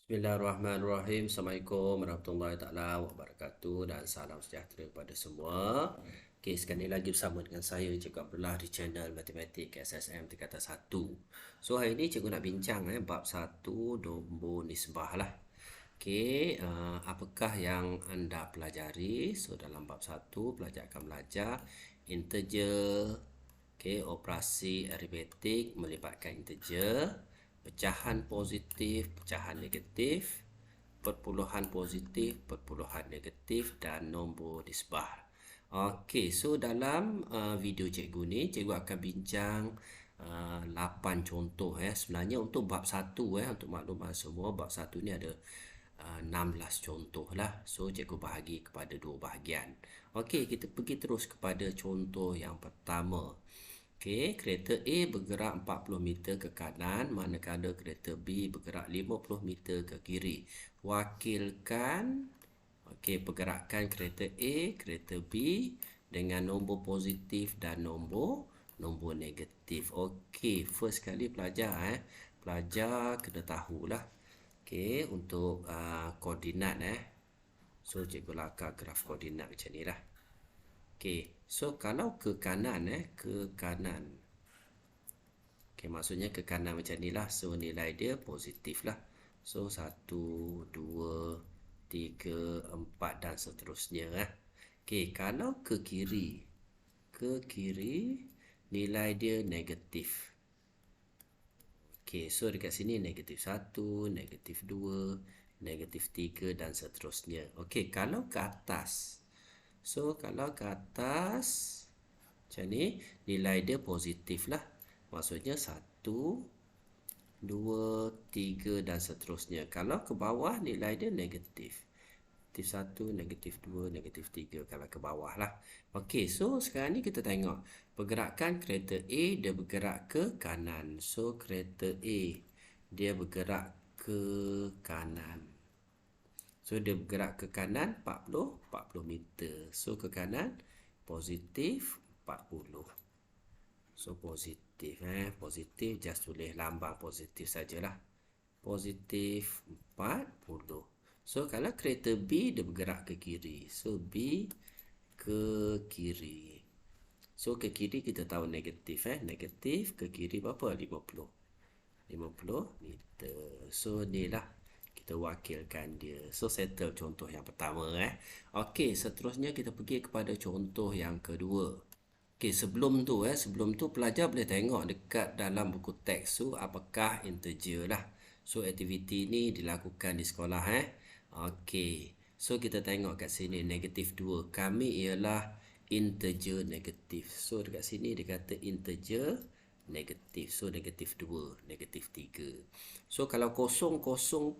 Bismillahirrahmanirrahim. Assalamualaikum warahmatullahi taala wabarakatuh dan salam sejahtera kepada semua. Okey, sekali lagi bersama dengan saya Cikgu Abdullah di channel Matematik SSM tingkatan 1. So hari ini cikgu nak bincang bab 1 nombor nisbah lah. Okey, apakah yang anda pelajari? So dalam bab 1 pelajar akan belajar integer, okey, operasi aritmetik melibatkan integer, pecahan positif, pecahan negatif, perpuluhan positif, perpuluhan negatif dan nombor nisbah. Okey, so dalam video cikgu ni, cikgu akan bincang 8 contoh. Sebenarnya untuk bab 1, untuk makluman semua, bab 1 ni ada 16 contoh lah. So cikgu bahagi kepada 2 bahagian. Okey, kita pergi terus kepada contoh yang pertama. Okey, kereta A bergerak 40 meter ke kanan, manakala kereta B bergerak 50 meter ke kiri. Wakilkan pergerakan kereta A, kereta B dengan nombor positif dan nombor negatif. Okey, first kali pelajar pelajar kena tahulah. Okey, untuk koordinat So cikgu lakar graf koordinat macam ni lah. Okey, so kalau ke kanan ke kanan. Okey, maksudnya ke kanan macam ni lah. So nilai dia positif lah. So 1, 2, 3, 4 dan seterusnya Okey, kalau ke kiri. Ke kiri nilai dia negatif. Okey, so dekat sini negatif 1, negatif 2, negatif 3 dan seterusnya. Okey, kalau ke atas. So, kalau ke atas, macam ni, nilai dia positif lah. Maksudnya 1, 2, 3 dan seterusnya. Kalau ke bawah, nilai dia negatif. Negatif 1, negatif 2, negatif 3 kalau ke bawah lah. Okey, so sekarang ni kita tengok. Pergerakan kereta A, dia bergerak ke kanan. So, kereta A, dia bergerak ke kanan. So, dia bergerak ke kanan 40 meter. So, ke kanan positif 40. So, positif. Positif, just tulis lambang positif sajalah. Positif 40. So, kalau kereta B, dia bergerak ke kiri. So, B ke kiri. So, ke kiri kita tahu negatif. Negatif ke kiri berapa? 50 meter. So, ni lah kita wakilkan dia. So, settle contoh yang pertama Okey, seterusnya kita pergi kepada contoh yang kedua. Okey, sebelum tu pelajar boleh tengok dekat dalam buku teks tu apakah integer lah. So, aktiviti ni dilakukan di sekolah Okey, so kita tengok kat sini negatif 2. Kami ialah integer negatif. So, dekat sini dia kata integer negatif. So, negatif 2, negatif 3. So, kalau kosong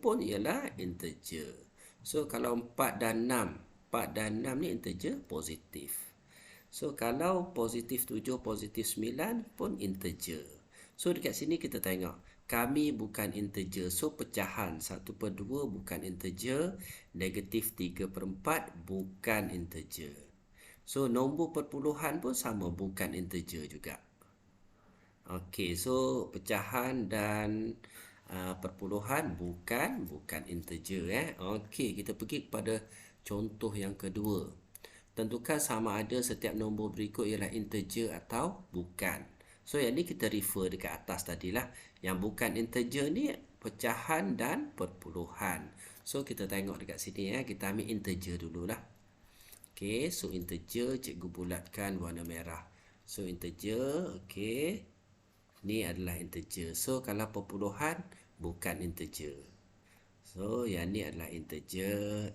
pun ialah integer. So, kalau 4 dan 6. 4 dan 6 ni integer positif. So, kalau positif 7, positif 9 pun integer. So, dekat sini kita tengok. Kami bukan integer. So, pecahan 1/2 bukan integer. Negatif 3/4 bukan integer. So, nombor perpuluhan pun sama, bukan integer juga. Okey, so pecahan dan perpuluhan bukan integer Okey, kita pergi kepada contoh yang kedua. Tentukan sama ada setiap nombor berikut ialah integer atau bukan. So yang ni kita refer dekat atas tadilah. Yang bukan integer ni pecahan dan perpuluhan. So kita tengok dekat sini kita ambil integer dululah. Okey, so integer cikgu bulatkan warna merah. So integer, okey. Ni adalah integer. So, kalau perpuluhan, bukan integer. So, yang ni adalah integer.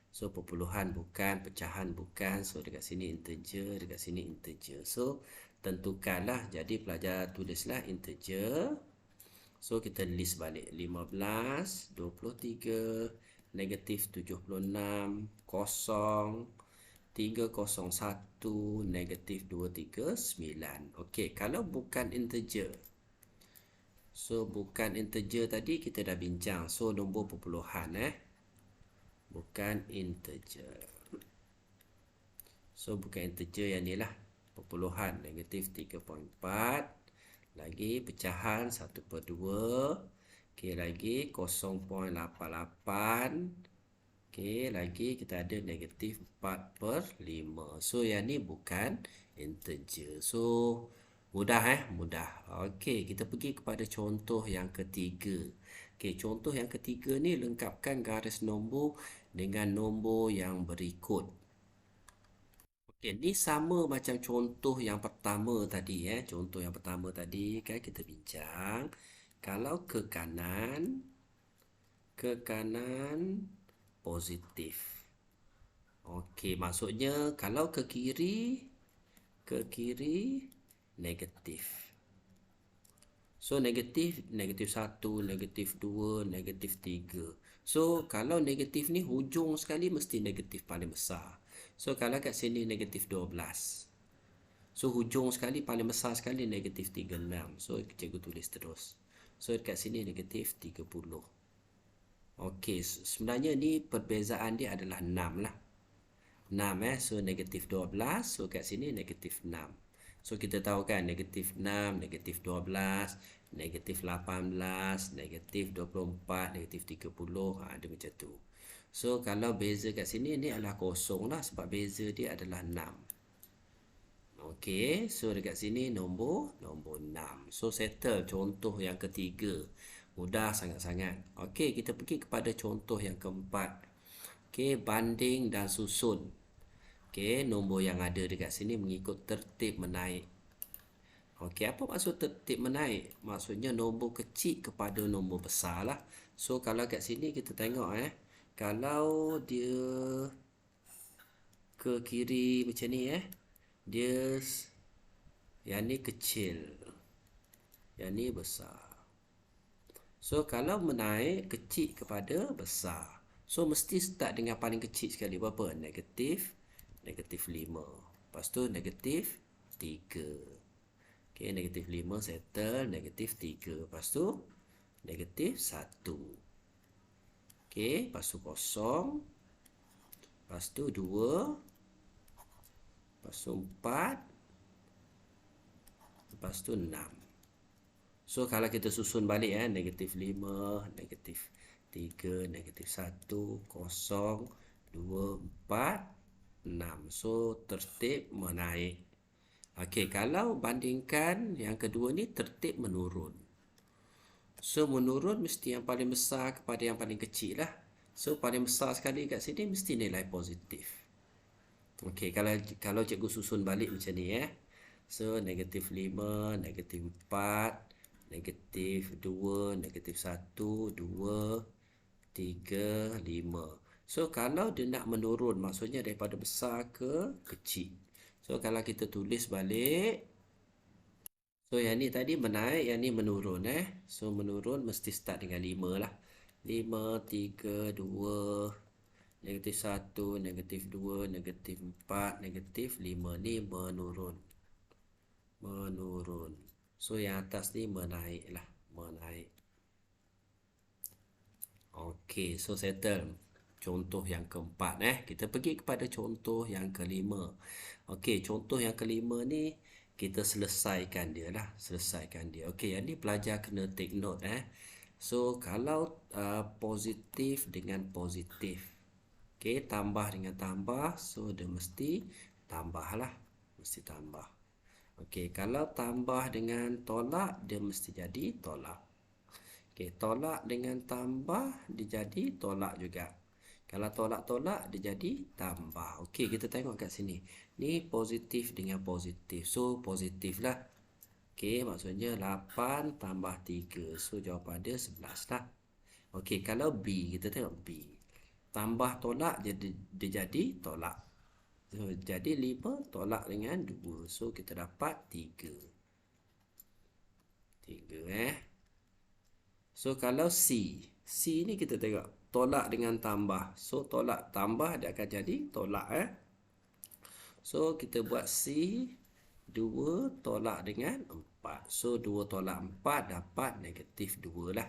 So, perpuluhan bukan, pecahan bukan. So, dekat sini integer, dekat sini integer. So, tentukanlah. Jadi, pelajar tulislah integer. So, kita list balik. 15, 23, negatif 76, kosong, 301, negatif 239. Okey, kalau bukan integer. So, bukan integer tadi kita dah bincang. So, nombor perpuluhan bukan integer. So, bukan integer yang ni lah. Perpuluhan, negatif 3.4. Lagi pecahan 1/2. Okey, lagi 0.88. Okey, lagi kita ada negatif 4/5. So, yang ni bukan integer. So, mudah mudah. Okey, kita pergi kepada contoh yang ketiga. Okey, contoh yang ketiga ni lengkapkan garis nombor dengan nombor yang berikut. Okey, ni sama macam contoh yang pertama tadi Contoh yang pertama tadi kan kita bincang. Kalau ke kanan positif. Okey, maksudnya kalau ke kiri negatif. So negatif 1, negatif 2, negatif 3. So kalau negatif ni hujung sekali mesti negatif paling besar. So kalau kat sini negatif 12. So hujung sekali paling besar sekali negatif 36. So cikgu tulis terus. So dekat sini negatif 30. Okey, sebenarnya ni perbezaan dia adalah 6 lah. 6 so negatif 12. So kat sini negatif 6. So kita tahu kan negatif 6, negatif 12, negatif 18, negatif 24, negatif 30. Ada macam tu. So kalau beza kat sini ni adalah kosong lah sebab beza dia adalah 6. Okey, so dekat sini nombor 6. So settle contoh yang ketiga. Mudah sangat-sangat. Okey, kita pergi kepada contoh yang keempat. Okey, banding dan susun. Okey, nombor yang ada dekat sini mengikut tertib menaik. Okey, apa maksud tertib menaik? Maksudnya nombor kecil kepada nombor besar lah. So kalau kat sini kita tengok kalau dia ke kiri macam ni dia yang ni kecil, yang ni besar. So kalau menaik kecil kepada besar, so mesti start dengan paling kecil sekali. Berapa? Negatif 5. Lepas tu negatif 3. Okay, negatif 5 settle, negatif 3. Lepas tu negatif 1. Okay, lepas tu kosong. Lepas tu 2. Lepas tu 4. Lepas tu 6. So kalau kita susun balik negatif 5, negatif 3, negatif 1, kosong, 2, 4, 6. So tertib menaik. Okey, kalau bandingkan yang kedua ni tertib menurun. So menurun mesti yang paling besar kepada yang paling kecil lah. So paling besar sekali kat sini mesti nilai positif. Okey, kalau cikgu susun balik macam ni So negatif 5, negatif 4, negatif 2, negatif 1, 2, 3, 5. So kalau dia nak menurun maksudnya daripada besar ke kecil. So kalau kita tulis balik, so yang ni tadi menaik, yang ni menurun So menurun mesti start dengan 5 lah. 5, 3, 2, negatif 1, negatif 2, negatif 4, negatif 5. Ni menurun. So yang atas ni menaik lah. Menaik. Okey, so settle. Contoh yang keempat Kita pergi kepada contoh yang kelima. Okey, contoh yang kelima ni kita selesaikan dia lah. Okey, yang ni pelajar kena take note So kalau positif dengan positif. Okey, tambah dengan tambah, so dia mesti tambah lah. Mesti tambah. Okey, kalau tambah dengan tolak, dia mesti jadi tolak. Okey, tolak dengan tambah, dia jadi tolak juga. Kalau tolak-tolak, dia jadi tambah. Okey, kita tengok kat sini. Ni positif dengan positif. So, positif lah. Okey, maksudnya 8 tambah 3. So, jawapan dia 11 lah. Okey, kalau B, kita tengok B. Tambah tolak, dia jadi tolak. So, jadi 5 tolak dengan 2. So, kita dapat 3. 3 So, kalau C. C ni kita tengok. Tolak dengan tambah. So, tolak tambah dia akan jadi tolak So, kita buat C. 2 tolak dengan 4. So, 2 tolak 4 dapat negatif 2 lah.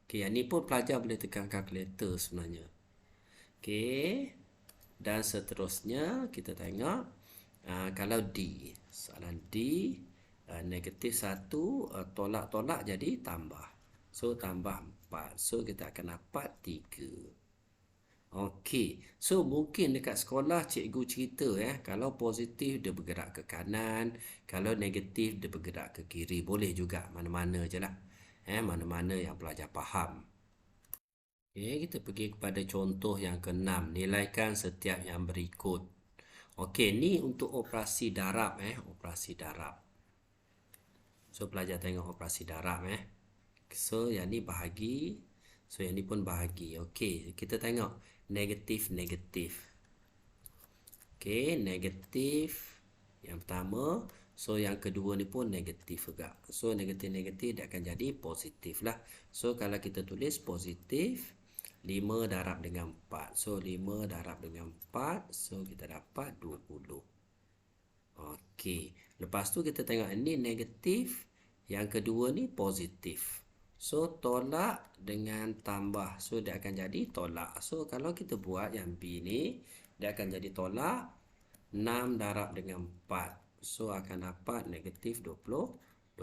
Okey, yang ni pun pelajar boleh tekan kalkulator sebenarnya. Okey. Dan seterusnya kita tengok kalau D. Soalan D negatif 1 tolak-tolak jadi tambah. So tambah 4. So kita akan dapat 3. Okey. So mungkin dekat sekolah cikgu cerita kalau positif dia bergerak ke kanan, kalau negatif dia bergerak ke kiri. Boleh juga mana-mana je lah. Mana-mana yang pelajar faham. Okey, kita pergi kepada contoh yang ke-6. Nilaikan setiap yang berikut. Okey, ni untuk operasi darab operasi darab. So pelajar tengok operasi darab So yang ni bahagi, so yang ni pun bahagi. Okey, kita tengok negatif negatif. Okey, negatif yang pertama, so yang kedua ni pun negatif juga. So negatif negatif dia akan jadi positif lah. So kalau kita tulis positif 5 darab dengan 4. So 5 darab dengan 4, so kita dapat 20. Okey, lepas tu kita tengok ini negatif, yang kedua ni positif. So tolak dengan tambah, so dia akan jadi tolak. So kalau kita buat yang B ni, dia akan jadi tolak 6 darab dengan 4. So akan dapat negatif 24.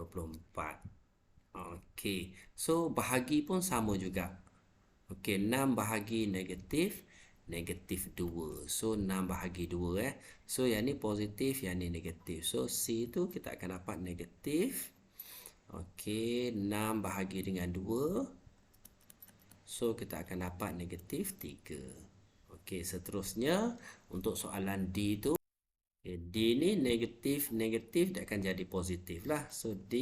Okey, so bahagi pun sama juga. Okey, 6 bahagi negatif, negatif 2. So 6 bahagi 2 So yang ni positif, yang ni negatif. So C tu kita akan dapat negatif. Okey, 6 bahagi dengan 2. So kita akan dapat negatif 3. Okey, seterusnya untuk soalan D tu, D ni negatif negatif dia akan jadi positif lah. So D,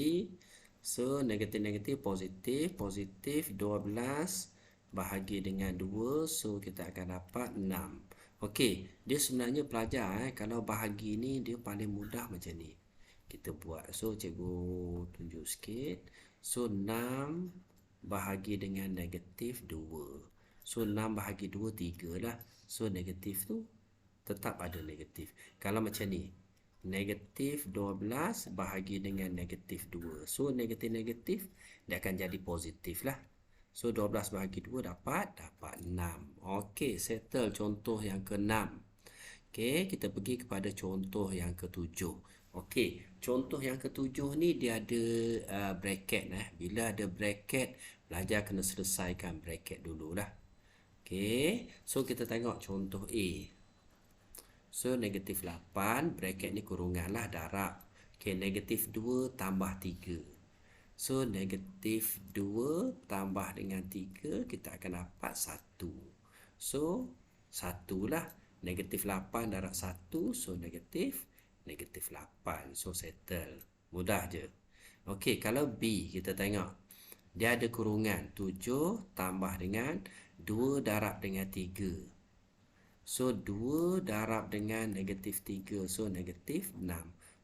so negatif negatif positif, positif 12 bahagi dengan 2, so kita akan dapat 6. Okey, dia sebenarnya pelajar kalau bahagi ni dia paling mudah macam ni. Kita buat. So cikgu tunjuk sikit. So 6 bahagi dengan negatif 2. So 6 bahagi 2 3 lah. So negatif tu tetap ada negatif. Kalau macam ni, negatif 12 bahagi dengan negatif 2. So negatif-negatif dia akan jadi positif lah. So 12 bahagi 2 dapat 6. Okey, settle contoh yang ke-6. Okey, kita pergi kepada contoh yang ke-7. Okey, contoh yang ke-7 ni dia ada bracket Bila ada bracket, pelajar kena selesaikan bracket dululah. Okey, so kita tengok contoh A. So negatif 8, bracket ni kurungan lah, darab. Okey, negatif 2 tambah 3. So negatif 2 tambah dengan 3, kita akan dapat 1. So 1 lah. Negatif 8 darab 1, so negatif 8. So settle. Mudah je. Okey, kalau B kita tengok. Dia ada kurungan 7 tambah dengan 2 darab dengan 3. So 2 darab dengan negatif 3, so negatif 6.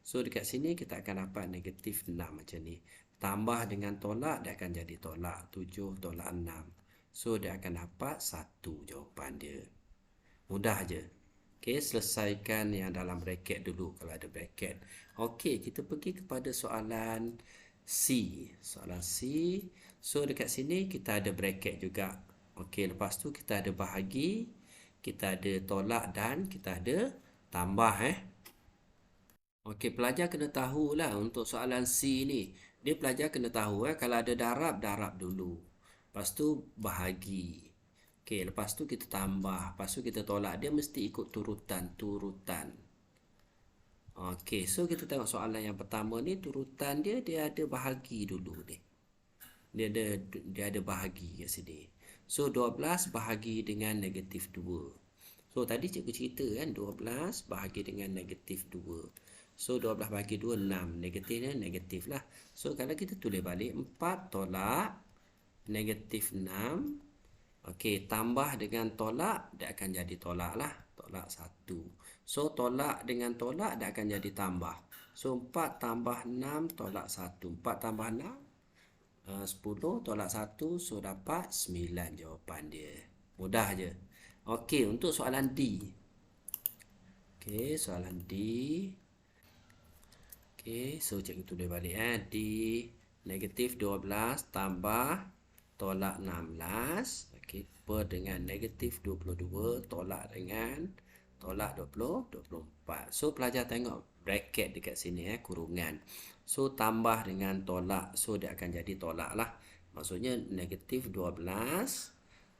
So dekat sini kita akan dapat negatif 6 macam ni. Tambah dengan tolak, dia akan jadi tolak 7 tolak 6. So dia akan dapat 1 jawapan dia. Mudah je. Okey, selesaikan yang dalam bracket dulu kalau ada bracket. Okey, kita pergi kepada soalan C. Soalan C. So dekat sini kita ada bracket juga. Okey, lepas tu kita ada bahagi, kita ada tolak dan kita ada tambah Okey, pelajar kena tahulah untuk soalan C ni. Dia pelajar kena tahu kalau ada darab, darab dulu. Lepas tu bahagi. Okey, lepas tu kita tambah, lepas tu kita tolak. Dia mesti ikut turutan. Okey, so kita tengok soalan yang pertama ni, turutan dia ada bahagi dulu ni. Dia ada bahagi kat sini. So 12 bahagi dengan negatif 2. So tadi cikgu cerita 12 bahagi dengan negatif 2. So 12 bahagi 2 6. Negatifnya negatif lah. So kalau kita tulis balik 4 tolak negatif 6. Okey, tambah dengan tolak, dia akan jadi tolak lah. Tolak 1. So, tolak dengan tolak, dia akan jadi tambah. So, 4 tambah 6, tolak 1. 4 tambah 6, 10, tolak 1. So, dapat 9 jawapan dia. Mudah je. Okey, untuk soalan D. Okey, soalan D. Okey, so cikgu tulis balik D. Negatif 12 tambah tolak 16. Okey, per dengan negatif 22 tolak dengan tolak 24. So pelajar tengok bracket dekat sini kurungan. So tambah dengan tolak, so dia akan jadi tolak lah. Maksudnya negatif 12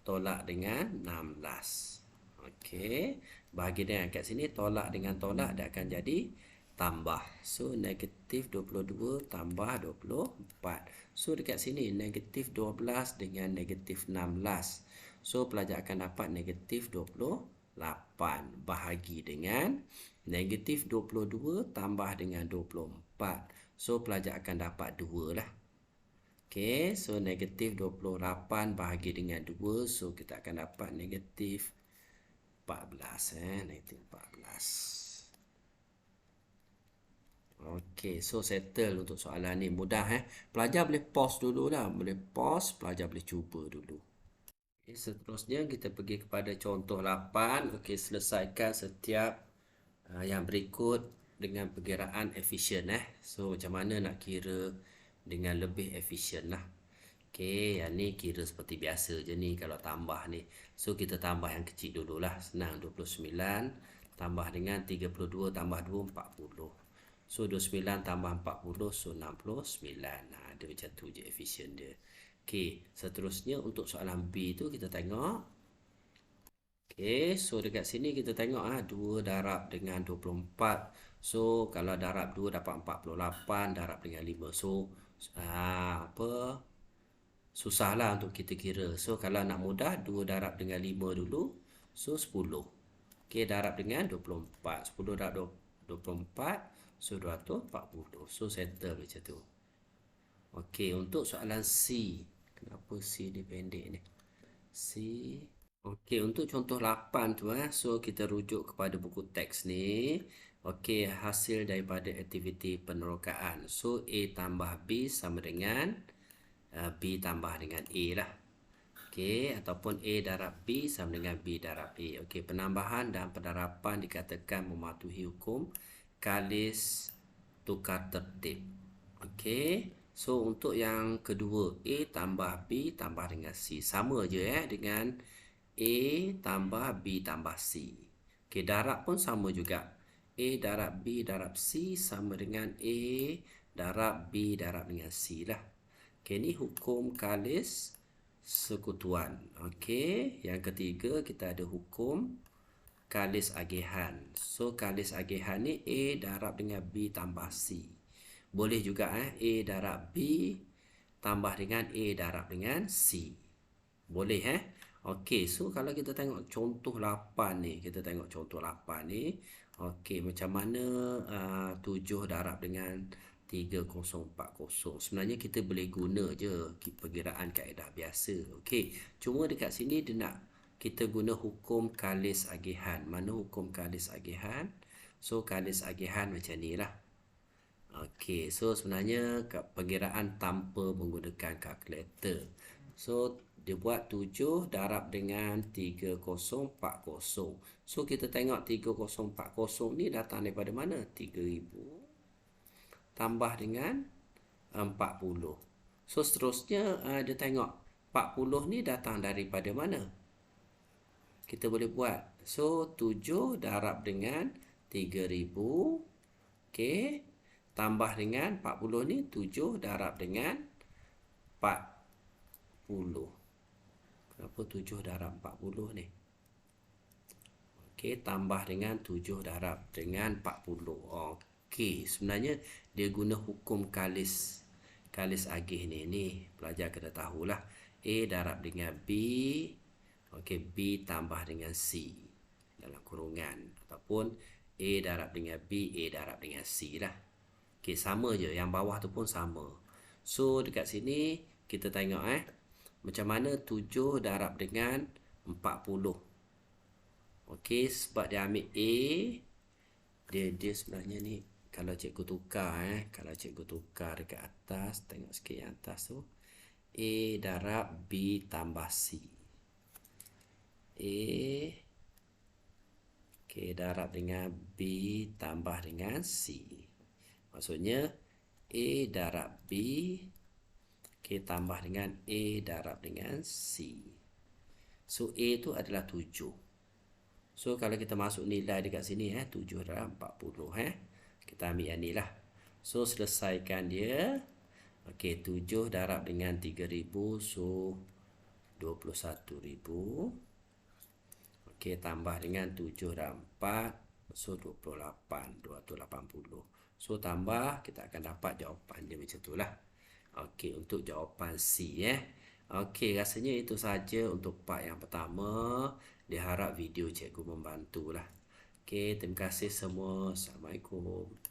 tolak dengan 16. Okey. Bahagi dengan kat sini, tolak dengan tolak dia akan jadi tambah. So, negatif 22 tambah 24. So, dekat sini, negatif 12 dengan negatif 16. So, pelajar akan dapat negatif 28 bahagi dengan negatif 22 tambah dengan 24. So, pelajar akan dapat 2 lah. Okey, so negatif 28 bahagi dengan 2. So, kita akan dapat negatif 14. Negatif 14. Okey, so settle untuk soalan ni. Mudah. Pelajar boleh pause dulu lah. Boleh pause, pelajar boleh cuba dulu. Okay, seterusnya kita pergi kepada contoh 8. Okey, selesaikan setiap yang berikut dengan perkiraan efisien. So, macam mana nak kira dengan lebih efisien lah. Okey, yang ni kira seperti biasa je ni kalau tambah ni. So, kita tambah yang kecil dululah. Senang, 29 tambah dengan 32 tambah 2, 40. So, 29 tambah 40, so 69. Dia macam tu je efisien dia. Okey, seterusnya untuk soalan B tu kita tengok. Okey, so dekat sini kita tengok 2 darab dengan 24. So, kalau darab 2 dapat 48, darab dengan 5. So, apa? Susahlah untuk kita kira. So, kalau nak mudah, 2 darab dengan 5 dulu. So, 10. Okey, darab dengan 24. 10 darab 24. So, 240. So, settle macam tu. Okey, untuk soalan C. Kenapa C ni pendek ni? C. Okey, untuk contoh 8 tu. So, kita rujuk kepada buku teks ni. Okey, hasil daripada aktiviti penerokaan. So, A tambah B sama dengan B tambah dengan A lah. Okey, ataupun A darab B sama dengan B darab A. Okey, penambahan dan penerapan dikatakan mematuhi hukum kalis tukar tertib. Okey, so untuk yang kedua, A tambah B tambah dengan C. Sama je dengan A tambah B tambah C. Okey, darab pun sama juga. A darab B darab C sama dengan A darab B darab dengan C lah. Okey, ni hukum kalis sekutuan. Okey, yang ketiga kita ada hukum kalis agihan. So, kalis agihan ni A darab dengan B tambah C. Boleh juga A darab B tambah dengan A darab dengan C. Boleh Okey, so kalau kita tengok contoh 8 ni, kita tengok contoh 8 ni. Okey, macam mana 7 darab dengan 3040. Sebenarnya kita boleh guna je perkiraan kaedah biasa. Okey, cuma dekat sini dia nak kita guna hukum kalis agihan. Mana hukum kalis agihan? So, kalis agihan macam ni lah. Okey, so sebenarnya perkiraan tanpa menggunakan kalkulator. So, dia buat 7 darab dengan 3040. So, kita tengok 3040 ni datang daripada mana? 3000 tambah dengan 40. So, seterusnya dia tengok 40 ni datang daripada mana? Kita boleh buat. So, 7 darab dengan 3000. Okey. Tambah dengan 40 ni 7 darab dengan 40. Kenapa 7 darab 40 ni? Okey, tambah dengan 7 darab dengan 40. Okey, sebenarnya dia guna hukum kalis agih ni. Pelajar kena tahulah. A darab dengan B. Okey, B tambah dengan C dalam kurungan. Ataupun A darab dengan B, A darab dengan C lah. Okey, sama je. Yang bawah tu pun sama. So, dekat sini kita tengok macam mana 7 darab dengan 40. Okey, sebab dia ambil A. Dia sebenarnya ni, kalau cikgu tukar kalau cikgu tukar dekat atas, tengok sikit yang atas tu. A darab B tambah C. A. Okey, darab dengan B tambah dengan C. Maksudnya A darab B. Okey, tambah dengan A darab dengan C. So, A tu adalah 7. So, kalau kita masuk nilai dekat sini 7 darab 40 Kita ambil yang ni lah. So, selesaikan dia. Okey, 7 darab dengan 3,000, so 21,000. Okey, tambah dengan 7 dan 4, so 28, 280. So tambah, kita akan dapat jawapan dia macam tu lah. Okey, untuk jawapan C Okey, rasanya itu saja untuk part yang pertama. Diharap video cikgu membantu lah. Okey, terima kasih semua. Assalamualaikum.